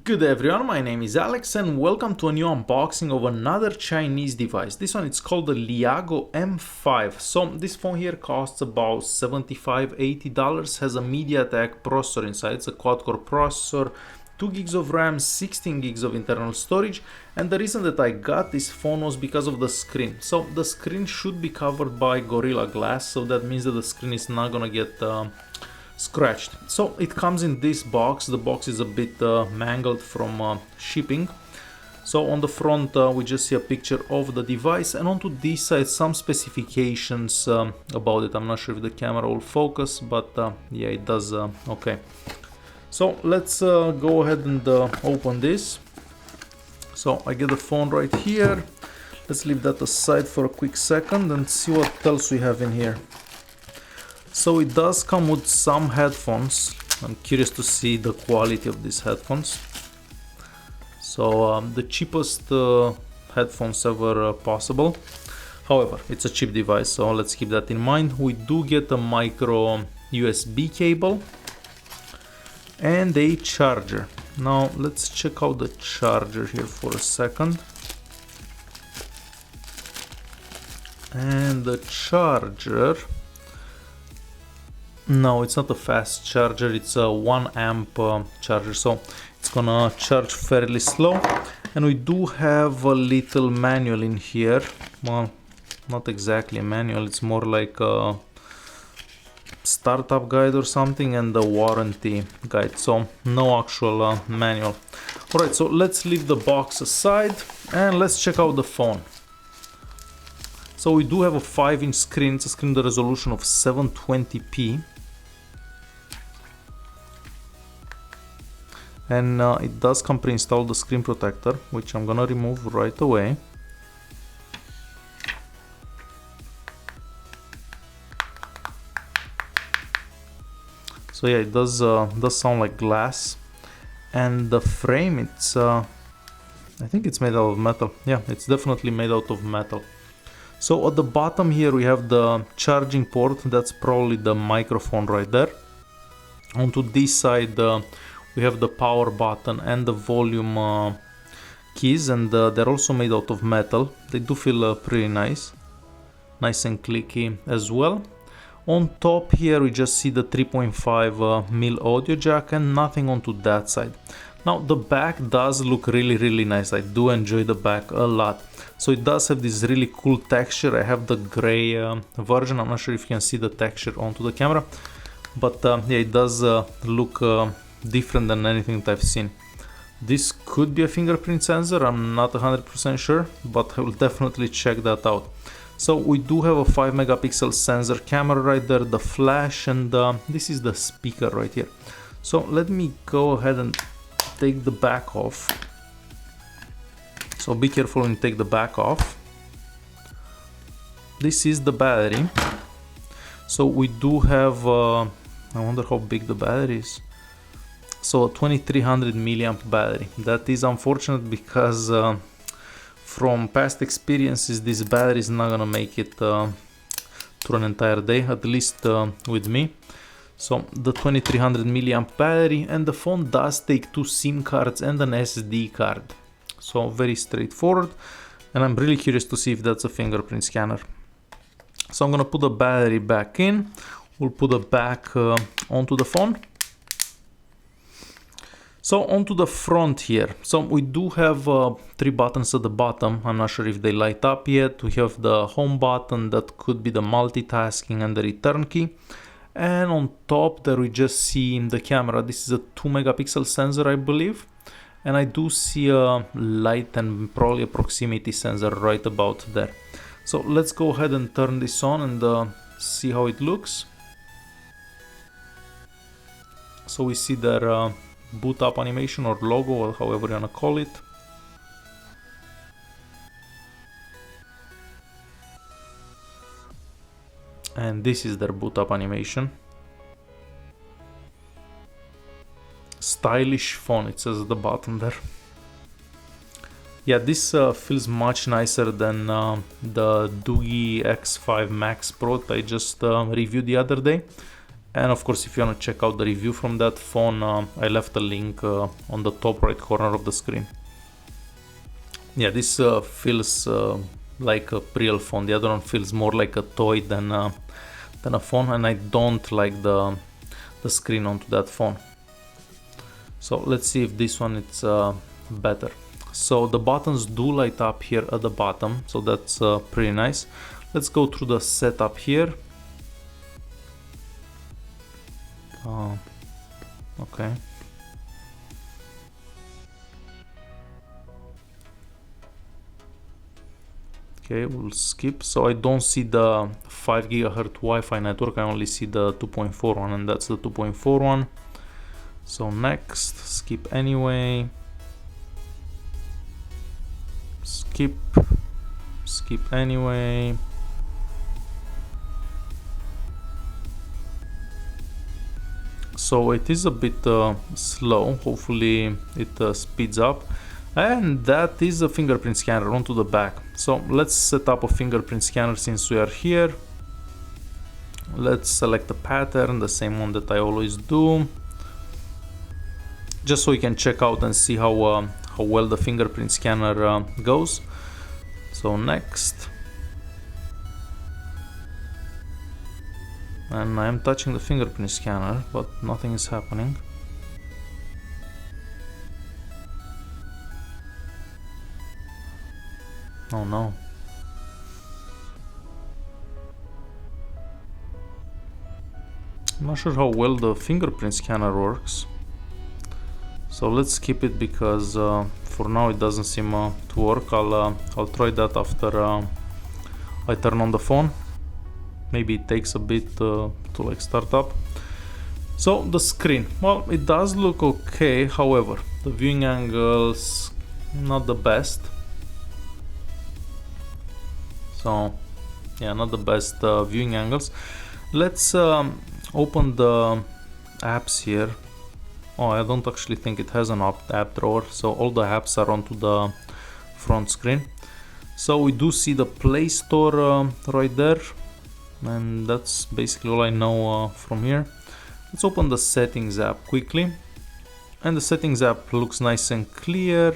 Good everyone, my name is Alex and welcome to a new unboxing of another Chinese device. This one it's called the Leagoo M5. So this phone here costs about $75-80, has a MediaTek processor inside. It's a quad-core processor, 2 gigs of RAM, 16 gigs of internal storage, and the reason that I got this phone was because of the screen. So the screen should be covered by Gorilla Glass, so that means that the screen is not gonna get scratched. So it comes in this box. The box is a bit mangled from shipping. So on the front we just see a picture of the device, and onto this side some specifications about it. I'm not sure if the camera will focus, but yeah, it does. Okay, so let's go ahead and open this. So I get the phone right here. Let's leave that aside for a quick second and see what else we have in here. So it does come with some headphones. I'm curious to see the quality of these headphones. So the cheapest headphones ever possible. However, it's a cheap device, so let's keep that in mind. We do get a micro USB cable and a charger. Now let's check out the charger here for a second. And the charger, no, it's not a fast charger, it's a 1 amp charger, so it's gonna charge fairly slow. And we do have a little manual in here. Well, not exactly a manual, it's more like a startup guide or something, and a warranty guide, so no actual manual. Alright, so let's leave the box aside and let's check out the phone. So we do have a 5-inch screen. It's a screen with a resolution of 720p. And it does come pre-installed the screen protector, which I'm gonna remove right away. So yeah, it does sound like glass. And the frame, it's I think it's made out of metal. Yeah, it's definitely made out of metal. So at the bottom here we have the charging port. That's probably the microphone right there. Onto this side we have the power button and the volume keys, and they're also made out of metal. They do feel pretty nice and clicky as well. On top here we just see the 3.5mm audio jack and nothing onto that side. Now the back does look really nice. I do enjoy the back a lot. So it does have this really cool texture. I have the gray version. I'm not sure if you can see the texture onto the camera, but yeah, it does look different than anything that I've seen. This could be a fingerprint sensor. I'm not 100% sure, but I will definitely check that out. So we do have a 5 megapixel sensor camera right there, the flash, and this is the speaker right here. So let me go ahead and take the back off. So be careful when you take the back off. This is the battery. So we do have, I wonder how big the battery is. So a 2300 milliamp battery. That is unfortunate because from past experiences this battery is not gonna make it through an entire day, at least with me. So the 2300 milliamp battery, and the phone does take 2 SIM cards and an SD card. So very straightforward, and I'm really curious to see if that's a fingerprint scanner. So I'm gonna put the battery back in. We'll put the back onto the phone. So onto the front here. So we do have 3 buttons at the bottom. I'm not sure if they light up yet. We have the home button, that could be the multitasking, and the return key. And on top there we just see the camera. This is a 2 megapixel sensor, I believe. And I do see a light and probably a proximity sensor right about there. So let's go ahead and turn this on and see how it looks. So we see their boot up animation or logo, or however you wanna call it. And this is their boot up animation. Stylish phone, it says at the bottom there. Yeah, this feels much nicer than the Leagoo X5 Max Pro that I just reviewed the other day. And of course, if you want to check out the review from that phone, I left a link on the top right corner of the screen. Yeah, this feels like a real phone. The other one feels more like a toy than a phone, and I don't like the screen onto that phone. So let's see if this one is better. So the buttons do light up here at the bottom, so that's pretty nice. Let's go through the setup here. Okay. Okay, we'll skip. So I don't see the 5 GHz Wi-Fi network, I only see the 2.4 one, and that's the 2.4 one. So next, skip anyway. Skip anyway. So it is a bit slow, hopefully it speeds up. And that is a fingerprint scanner onto the back. So let's set up a fingerprint scanner since we are here. Let's select a pattern, the same one that I always do, just so we can check out and see how well the fingerprint scanner goes. So next, and I am touching the fingerprint scanner, but nothing is happening. Oh no. I'm not sure how well the fingerprint scanner works. So let's skip it because for now it doesn't seem to work. I'll try that after I turn on the phone. Maybe it takes a bit to like start up. So the screen, well, it does look okay. However, the viewing angles not the best. So yeah, not the best viewing angles. Let's open the apps here. Oh, I don't actually think it has an app drawer, so all the apps are onto the front screen. So we do see the Play Store right there, and that's basically all I know from here. Let's open the Settings app quickly, and the Settings app looks nice and clear.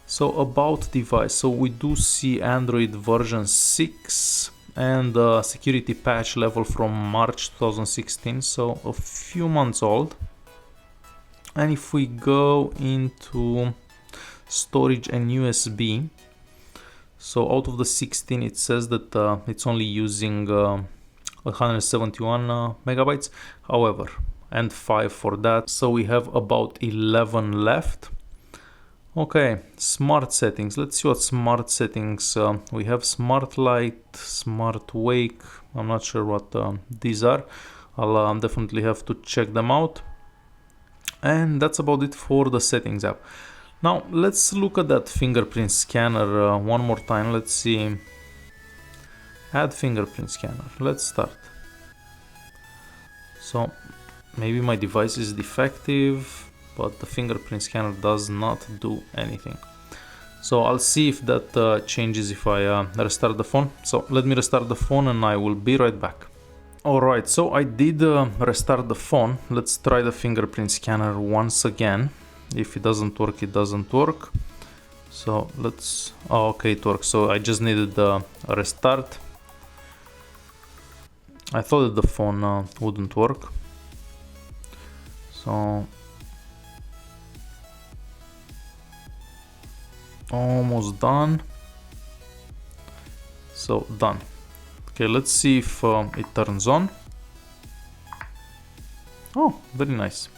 So about device, so we do see Android version 6 and security patch level from March 2016, so a few months old. And if we go into storage and USB, so out of the 16 it says that it's only using 171 megabytes, however, and 5 for that, so we have about 11 left. Okay, smart settings. Let's see what smart settings we have. Smart light, smart wake. I'm not sure what these are. I'll definitely have to check them out. And that's about it for the settings app. Now let's look at that fingerprint scanner one more time. Let's see. Add fingerprint scanner. Let's start. So maybe my device is defective, but the fingerprint scanner does not do anything. So I'll see if that changes if I restart the phone. So let me restart the phone and I will be right back. Alright, so I did restart the phone. Let's try the fingerprint scanner once again. If it doesn't work, it doesn't work. So let's... Oh, okay, it works. So I just needed a restart. I thought that the phone wouldn't work. So... almost done. So done. Okay, let's see if it turns on. Oh, very nice.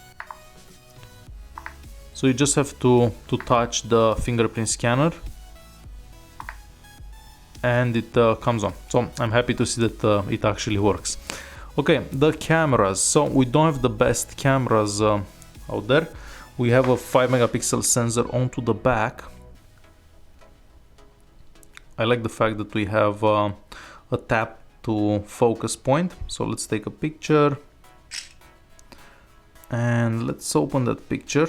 So you just have to touch the fingerprint scanner and it comes on. So I'm happy to see that it actually works. Okay, the cameras. So we don't have the best cameras out there. We have a 5 megapixel sensor onto the back. I like the fact that we have a tap to focus point. So let's take a picture and let's open that picture.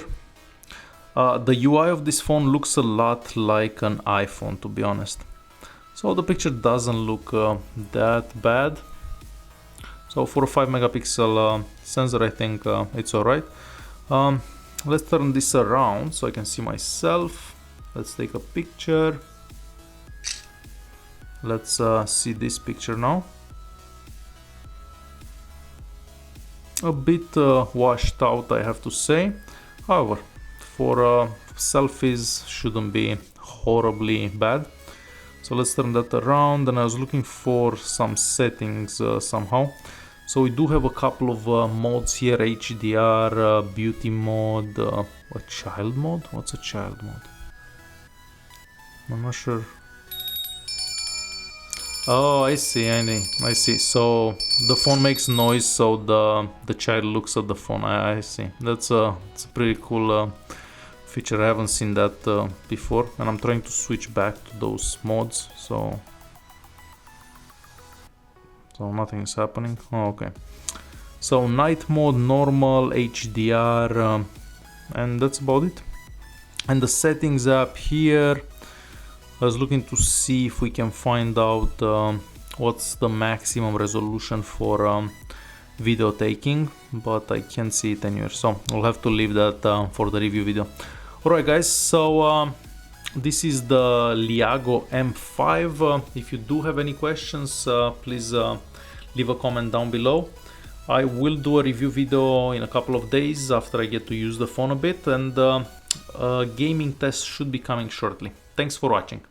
The UI of this phone looks a lot like an iPhone, to be honest. So the picture doesn't look that bad. So for a 5 megapixel sensor, I think it's alright. Let's turn this around so I can see myself. Let's take a picture. Let's see this picture now. A bit washed out, I have to say. However, for selfies shouldn't be horribly bad. So let's turn that around, and I was looking for some settings somehow. So we do have a couple of modes here: HDR, beauty mode, a child mode. What's a child mode? I'm not sure. Oh, I see. So the phone makes noise, so the child looks at the phone. I see. It's a pretty cool feature. I haven't seen that before, and I'm trying to switch back to those modes. So nothing is happening. Oh, okay. So night mode, normal, HDR, and that's about it. And the settings app here, I was looking to see if we can find out what's the maximum resolution for video taking, but I can't see it anywhere, so I'll have to leave that for the review video. Alright guys, so this is the Leagoo M5. If you do have any questions, please leave a comment down below. I will do a review video in a couple of days after I get to use the phone a bit, and a gaming test should be coming shortly. Thanks for watching.